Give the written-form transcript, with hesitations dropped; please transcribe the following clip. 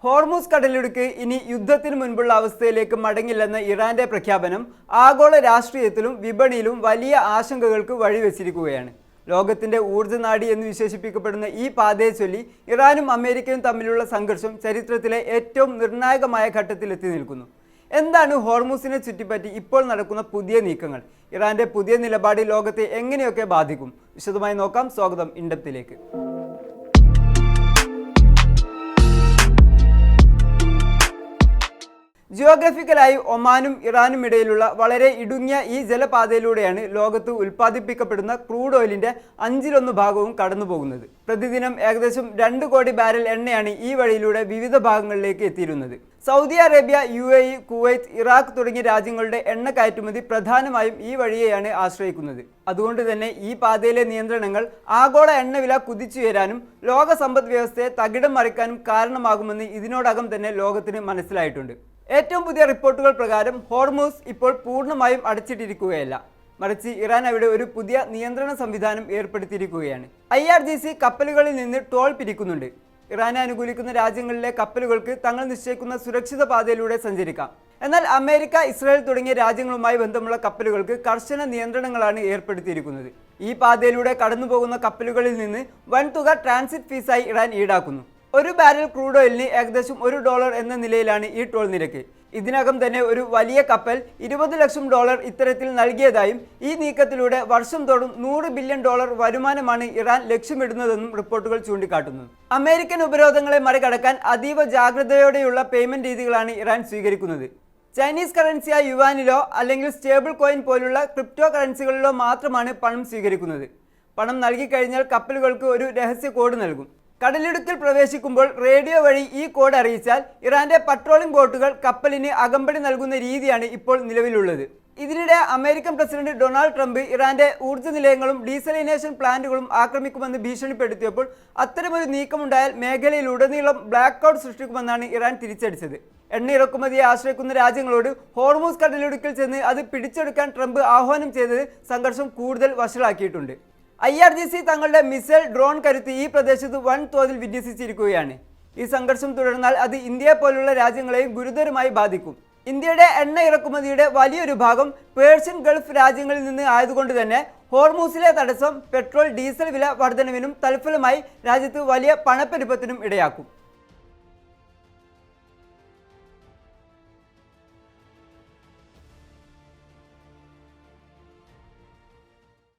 Hormuz കടലിടുക്ക് ഇനി യുദ്ധത്തിന് മുൻപുള്ള അവസ്ഥയിലേക്ക് മടങ്ങില്ലെന്ന ഇറാന്റെ പ്രഖ്യാപനം ആഗോള രാഷ്ട്രീയത്തിലും വിപണിയിലും വലിയ ആശങ്കകൾക്ക് വഴിവെച്ചിരിക്കുകയാണ്. ലോകത്തിന്റെ ഊർജ്ജനാഡി എന്ന് വിശേഷിപ്പിക്കപ്പെടുന്ന ഈ പാതയെ ചൊല്ലി ഇറാനും അമേരിക്കയും തമ്മിലുള്ള സംഘർഷം ചരിത്രത്തിലെ ഏറ്റവും നിർണായകമായ ഘട്ടത്തിലെത്തി നിൽക്കുന്നു. എന്താണ് ഹോർമൂസിനെ ചുറ്റിപ്പറ്റി ഇപ്പോൾ നടക്കുന്ന പുതിയ നീക്കങ്ങൾ? ഇറാന്റെ പുതിയ നിലപാട് ലോകത്തെ എങ്ങനെയൊക്കെ ബാധിക്കും? വിശദമായി നോക്കാം. സ്വാഗതം ഇൻഡെപ്തിലേക്ക്. ജിയോഗ്രഫിക്കലായി ഒമാനും ഇറാനും ഇടയിലുള്ള വളരെ ഇടുങ്ങിയ ഈ ജലപാതയിലൂടെയാണ് ലോകത്ത് ഉൽപ്പാദിപ്പിക്കപ്പെടുന്ന ക്രൂഡ് ഓയിലിന്റെ 1/5 കടന്നു പോകുന്നത്. പ്രതിദിനം ഏകദേശം 2 കോടി ബാരൽ എണ്ണയാണ് ഈ വഴിയിലൂടെ വിവിധ ഭാഗങ്ങളിലേക്ക് എത്തിയിരുന്നത്. Saudi Arabia, UAE, Kuwait, Iraq തുടങ്ങിയ രാജ്യങ്ങളുടെ എണ്ണ കയറ്റുമതി പ്രധാനമായും ഈ വഴിയെയാണ് ആശ്രയിക്കുന്നത്. അതുകൊണ്ട് തന്നെ ഈ പാതയിലെ നിയന്ത്രണങ്ങൾ ആഗോള എണ്ണവില കുതിച്ചുയരാനും ലോക സമ്പദ് വ്യവസ്ഥയെ തകിടം മറിക്കാനും കാരണമാകുമെന്ന് ഇതിനോടകം തന്നെ ലോകത്തിന് മനസ്സിലായിട്ടുണ്ട്. ഏറ്റവും പുതിയ റിപ്പോർട്ടുകൾ പ്രകാരം ഹോർമൂസ് ഇപ്പോൾ പൂർണ്ണമായും അടച്ചിട്ടിരിക്കുകയല്ല, മറിച്ച് ഇറാൻ അവിടെ ഒരു പുതിയ നിയന്ത്രണ സംവിധാനം ഏർപ്പെടുത്തിയിരിക്കുകയാണ്. IRGC കപ്പലുകളിൽ നിന്ന് ടോൾ പിരിക്കുന്നുണ്ട്. ഇറാനെ അനുകൂലിക്കുന്ന രാജ്യങ്ങളിലെ കപ്പലുകൾക്ക് തങ്ങൾ നിശ്ചയിക്കുന്ന സുരക്ഷിത പാതയിലൂടെ സഞ്ചരിക്കാം. എന്നാൽ അമേരിക്ക, ഇസ്രായേൽ തുടങ്ങിയ രാജ്യങ്ങളുമായി ബന്ധമുള്ള കപ്പലുകൾക്ക് കർശന നിയന്ത്രണങ്ങളാണ് ഏർപ്പെടുത്തിയിരിക്കുന്നത്. ഈ പാതയിലൂടെ കടന്നുപോകുന്ന കപ്പലുകളിൽ നിന്ന് വൻതുക ട്രാൻസിറ്റ് ഫീസായി ഇറാൻ ഈടാക്കുന്നു. ഒരു ബാരൽ ക്രൂഡ് ഓയിലിന് ഏകദേശം $1 എന്ന നിലയിലാണ് ഈ ടോൾ നിരക്ക്. ഇതിനകം തന്നെ ഒരു വലിയ കപ്പൽ $20 ലക്ഷം ഇത്തരത്തിൽ നൽകിയതായും ഈ നീക്കത്തിലൂടെ വർഷം തോറും $100 ബില്യൺ വരുമാനമാണ് ഇറാൻ ലക്ഷ്യമിടുന്നതെന്നും റിപ്പോർട്ടുകൾ ചൂണ്ടിക്കാട്ടുന്നു. അമേരിക്കൻ ഉപരോധങ്ങളെ മറികടക്കാൻ അതീവ ജാഗ്രതയോടെയുള്ള പേയ്മെന്റ് രീതികളാണ് ഇറാൻ സ്വീകരിക്കുന്നത്. ചൈനീസ് കറൻസിയായ യുവാനിലോ അല്ലെങ്കിൽ സ്റ്റേബിൾ കോയിൻ പോലുള്ള ക്രിപ്റ്റോ കറൻസികളിലോ മാത്രമാണ് പണം സ്വീകരിക്കുന്നത്. പണം നൽകിക്കഴിഞ്ഞാൽ കപ്പലുകൾക്ക് ഒരു രഹസ്യ കോഡ് നൽകും. കടലിടുക്കിൽ പ്രവേശിക്കുമ്പോൾ റേഡിയോ വഴി ഈ കോഡ് അറിയിച്ചാൽ ഇറാന്റെ പട്രോളിംഗ് ബോട്ടുകൾ കപ്പലിന് അകമ്പടി നൽകുന്ന രീതിയാണ് ഇപ്പോൾ നിലവിലുള്ളത്. ഇതിനിടെ അമേരിക്കൻ പ്രസിഡന്റ് ഡൊണാൾഡ് ട്രംപ് ഇറാന്റെ ഊർജ്ജ നിലയങ്ങളും ഡീസലിനേഷൻ പ്ലാന്റുകളും ആക്രമിക്കുമെന്ന് ഭീഷണിപ്പെടുത്തിയപ്പോൾ അത്തരമൊരു നീക്കമുണ്ടായാൽ മേഖലയിലുടനീളം ബ്ലാക്ക് ഔട്ട് സൃഷ്ടിക്കുമെന്നാണ് ഇറാൻ തിരിച്ചടിച്ചത്. എണ്ണ ഇറക്കുമതിയെ ആശ്രയിക്കുന്ന രാജ്യങ്ങളോട് ഹോർമൂസ് കടലിടുക്കിൽ ചെന്ന് അത് പിടിച്ചെടുക്കാൻ ട്രംപ് ആഹ്വാനം ചെയ്തത് സംഘർഷം കൂടുതൽ വഷളാക്കിയിട്ടുണ്ട്. IRGC തങ്ങളുടെ മിസൈൽ, ഡ്രോൺ കരുത്ത് ഈ പ്രദേശത്ത് വൻതോതിൽ വിന്യസിച്ചിരിക്കുകയാണ്. ഈ സംഘർഷം തുടർന്നാൽ അത് ഇന്ത്യയെ പോലുള്ള രാജ്യങ്ങളെയും ഗുരുതരമായി ബാധിക്കും. ഇന്ത്യയുടെ എണ്ണ ഇറക്കുമതിയുടെ വലിയൊരു ഭാഗം പേർഷ്യൻ ഗൾഫ് രാജ്യങ്ങളിൽ നിന്ന് ആയതുകൊണ്ട് തന്നെ ഹോർമൂസിലെ തടസ്സം പെട്രോൾ, ഡീസൽ വില വർധനവിനും തൽഫലമായി രാജ്യത്ത് വലിയ പണപ്പെരുപ്പത്തിനും ഇടയാക്കും.